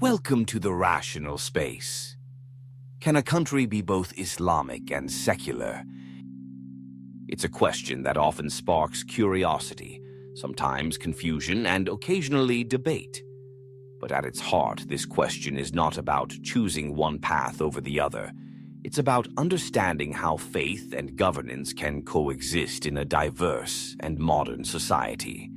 Welcome to the rational space. Can a country be both Islamic and secular? It's a question that often sparks curiosity, sometimes confusion, and occasionally debate. But at its heart, this question is not about choosing one path over the other. It's about understanding how faith and governance can coexist in a diverse and modern society.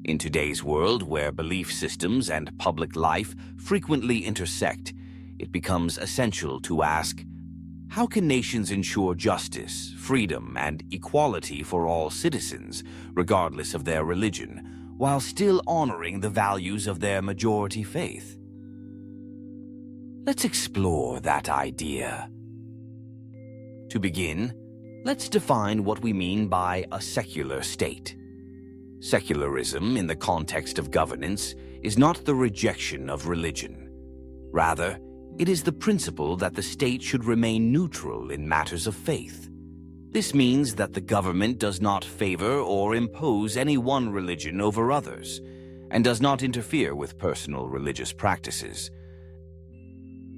In today's world, where belief systems and public life frequently intersect, it becomes essential to ask, how can nations ensure justice, freedom, and equality for all citizens, regardless of their religion, while still honoring the values of their majority faith? Let's explore that idea. To begin, let's define what we mean by a secular state. Secularism, in the context of governance, is not the rejection of religion. Rather, it is the principle that the state should remain neutral in matters of faith. This means that the government does not favor or impose any one religion over others, and does not interfere with personal religious practices.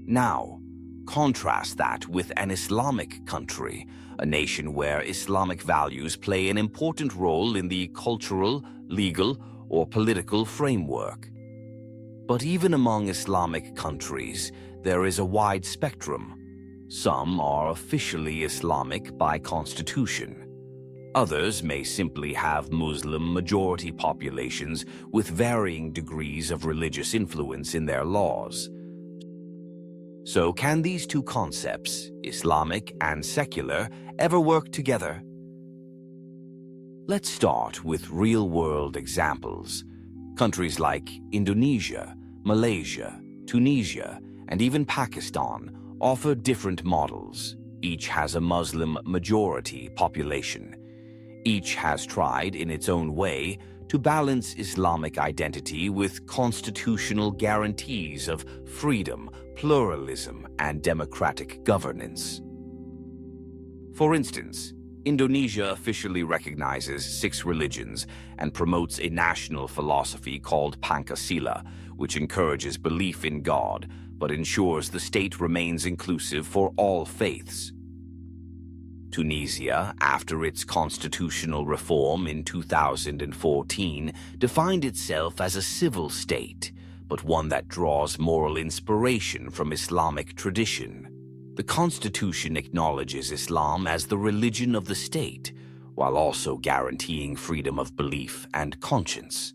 Now, contrast that with an Islamic country, a nation where Islamic values play an important role in the cultural, legal, or political framework. But even among Islamic countries, there is a wide spectrum. Some are officially Islamic by constitution. Others may simply have Muslim majority populations with varying degrees of religious influence in their laws. So can these two concepts, Islamic and secular, ever work together? Let's start with real-world examples. Countries like Indonesia, Malaysia, Tunisia, and even Pakistan offer different models. Each has a Muslim majority population. Each has tried, in its own way, to balance Islamic identity with constitutional guarantees of freedom, pluralism, and democratic governance. For instance, Indonesia officially recognizes 6 religions and promotes a national philosophy called Pancasila, which encourages belief in God, but ensures the state remains inclusive for all faiths. Tunisia, after its constitutional reform in 2014, defined itself as a civil state, but one that draws moral inspiration from Islamic tradition. The constitution acknowledges Islam as the religion of the state, while also guaranteeing freedom of belief and conscience.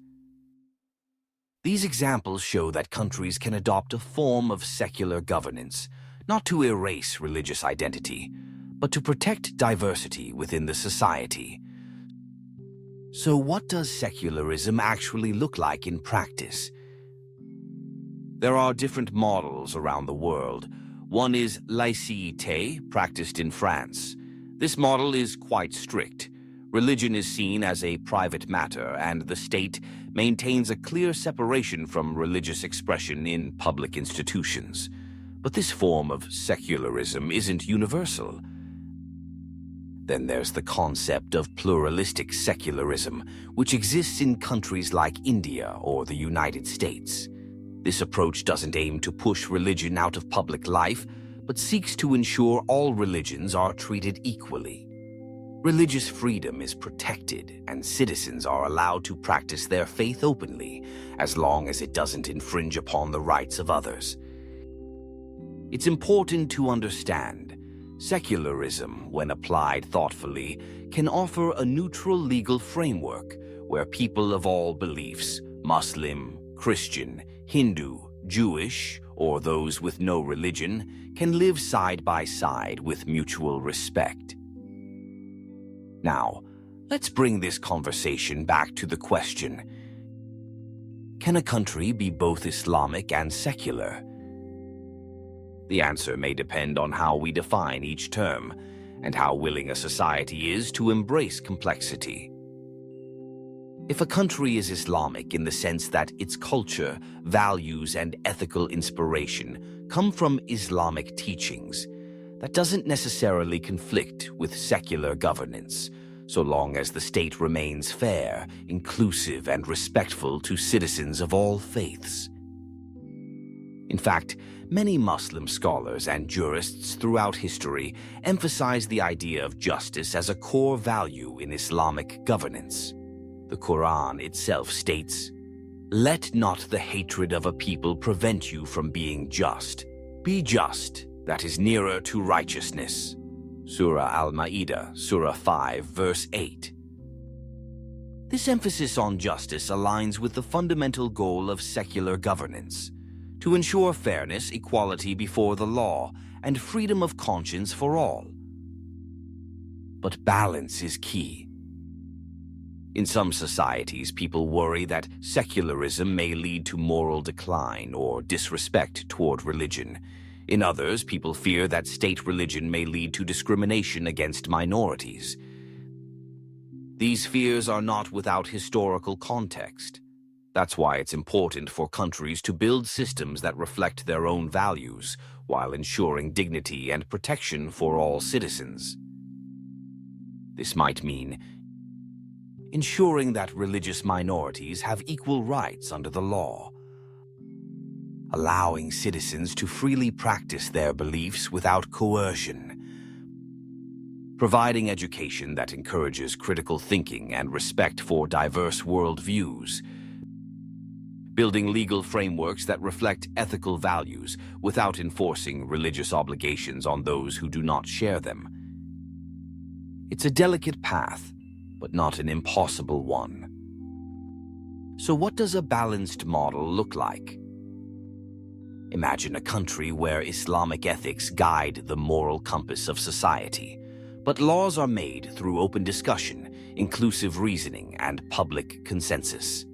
These examples show that countries can adopt a form of secular governance, not to erase religious identity, but to protect diversity within the society. So what does secularism actually look like in practice? There are different models around the world. One is laïcité, practiced in France. This model is quite strict. Religion is seen as a private matter, and the state maintains a clear separation from religious expression in public institutions. But this form of secularism isn't universal. Then there's the concept of pluralistic secularism, which exists in countries like India or the United States. This approach doesn't aim to push religion out of public life, but seeks to ensure all religions are treated equally. Religious freedom is protected, and citizens are allowed to practice their faith openly, as long as it doesn't infringe upon the rights of others. It's important to understand, secularism, when applied thoughtfully, can offer a neutral legal framework where people of all beliefs, Muslim, Christian, Hindu, Jewish, or those with no religion, can live side by side with mutual respect. Now, let's bring this conversation back to the question, can a country be both Islamic and secular? The answer may depend on how we define each term, and how willing a society is to embrace complexity. If a country is Islamic in the sense that its culture, values, and ethical inspiration come from Islamic teachings, that doesn't necessarily conflict with secular governance, so long as the state remains fair, inclusive, and respectful to citizens of all faiths. In fact, many Muslim scholars and jurists throughout history emphasize the idea of justice as a core value in Islamic governance. The Quran itself states, "Let not the hatred of a people prevent you from being just. Be just, that is nearer to righteousness." Surah Al-Ma'idah, Surah 5, verse 8. This emphasis on justice aligns with the fundamental goal of secular governance, to ensure fairness, equality before the law, and freedom of conscience for all. But balance is key. In some societies, people worry that secularism may lead to moral decline or disrespect toward religion. In others, people fear that state religion may lead to discrimination against minorities. These fears are not without historical context. That's why it's important for countries to build systems that reflect their own values while ensuring dignity and protection for all citizens. This might mean ensuring that religious minorities have equal rights under the law, allowing citizens to freely practice their beliefs without coercion, providing education that encourages critical thinking and respect for diverse worldviews, building legal frameworks that reflect ethical values without enforcing religious obligations on those who do not share them. It's a delicate path, but not an impossible one. So what does a balanced model look like? Imagine a country where Islamic ethics guide the moral compass of society, but laws are made through open discussion, inclusive reasoning, and public consensus.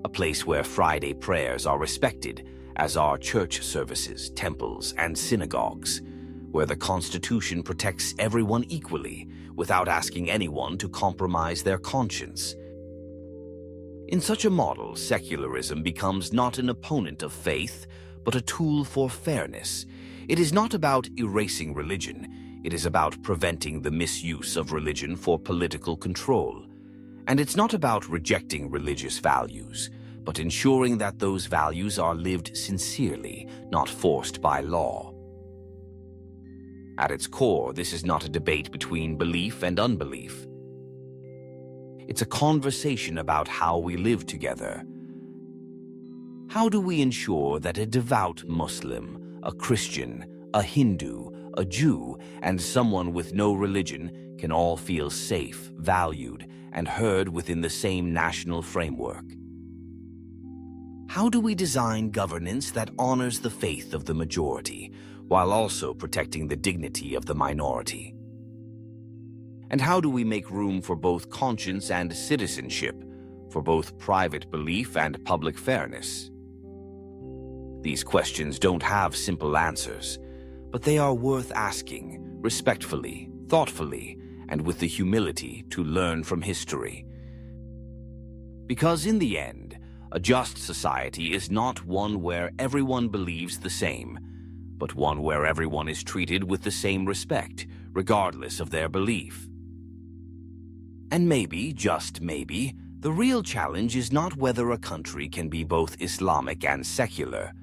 A place where Friday prayers are respected, as are church services, temples, and synagogues, where the Constitution protects everyone equally without asking anyone to compromise their conscience. In such a model, secularism becomes not an opponent of faith, but a tool for fairness. It is not about erasing religion. It is about preventing the misuse of religion for political control. And it's not about rejecting religious values, but ensuring that those values are lived sincerely, not forced by law. At its core, this is not a debate between belief and unbelief. It's a conversation about how we live together. How do we ensure that a devout Muslim, a Christian, a Hindu, a Jew, and someone with no religion can all feel safe, valued, and heard within the same national framework? How do we design governance that honors the faith of the majority, while also protecting the dignity of the minority? And how do we make room for both conscience and citizenship, for both private belief and public fairness? These questions don't have simple answers, but they are worth asking, respectfully, thoughtfully, and with the humility to learn from history. Because in the end, a just society is not one where everyone believes the same, but one where everyone is treated with the same respect, regardless of their belief. And maybe, just maybe, the real challenge is not whether a country can be both Islamic and secular,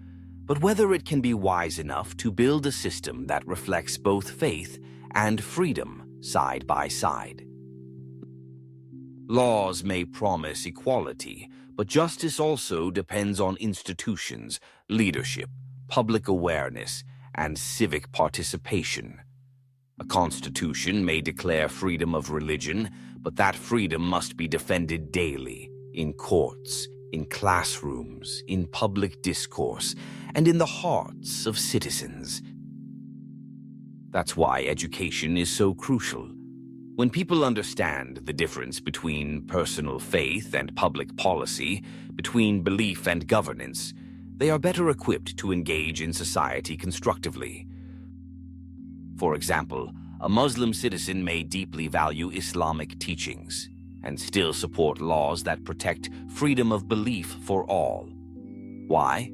but whether it can be wise enough to build a system that reflects both faith and freedom side by side. Laws may promise equality, but justice also depends on institutions, leadership, public awareness, and civic participation. A constitution may declare freedom of religion, but that freedom must be defended daily, in courts, in classrooms, in public discourse, and in the hearts of citizens. That's why education is so crucial. When people understand the difference between personal faith and public policy, between belief and governance, they are better equipped to engage in society constructively. For example, a Muslim citizen may deeply value Islamic teachings and still support laws that protect freedom of belief for all. Why?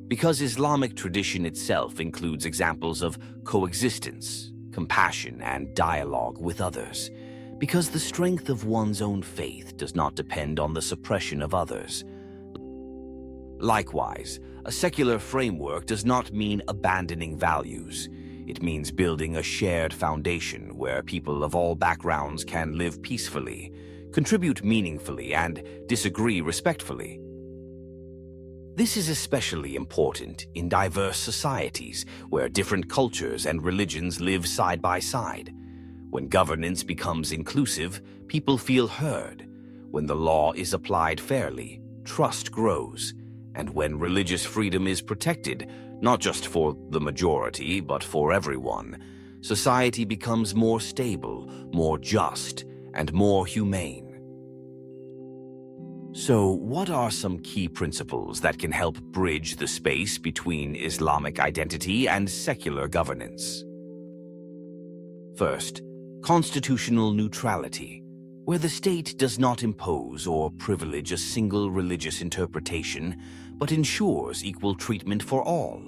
Because Islamic tradition itself includes examples of coexistence, compassion, and dialogue with others. Because the strength of one's own faith does not depend on the suppression of others. Likewise, a secular framework does not mean abandoning values. It means building a shared foundation where people of all backgrounds can live peacefully, contribute meaningfully, and disagree respectfully. This is especially important in diverse societies where different cultures and religions live side by side. When governance becomes inclusive, people feel heard. When the law is applied fairly, trust grows. And when religious freedom is protected, not just for the majority, but for everyone, society becomes more stable, more just, and more humane. So, what are some key principles that can help bridge the space between Islamic identity and secular governance? First, constitutional neutrality, where the state does not impose or privilege a single religious interpretation, but ensures equal treatment for all.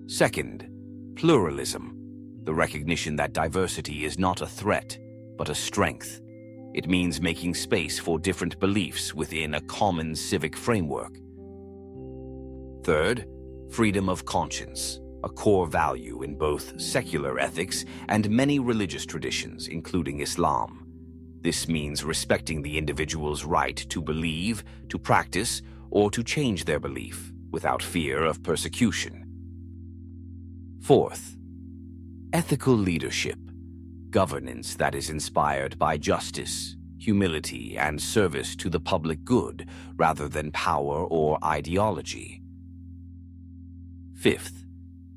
Second, pluralism, the recognition that diversity is not a threat, but a strength. It means making space for different beliefs within a common civic framework. Third, freedom of conscience, a core value in both secular ethics and many religious traditions, including Islam. This means respecting the individual's right to believe, to practice, or to change their belief without fear of persecution. Fourth, ethical leadership, governance that is inspired by justice, humility, and service to the public good rather than power or ideology. Fifth,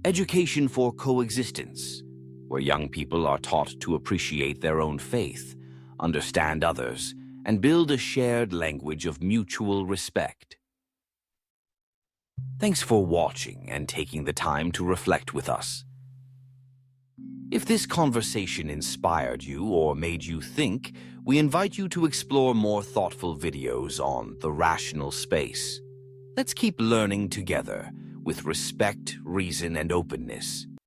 education for coexistence, where young people are taught to appreciate their own faith, understand others, and build a shared language of mutual respect. Thanks for watching and taking the time to reflect with us. If this conversation inspired you or made you think, we invite you to explore more thoughtful videos on the rational space. Let's keep learning together with respect, reason, and openness.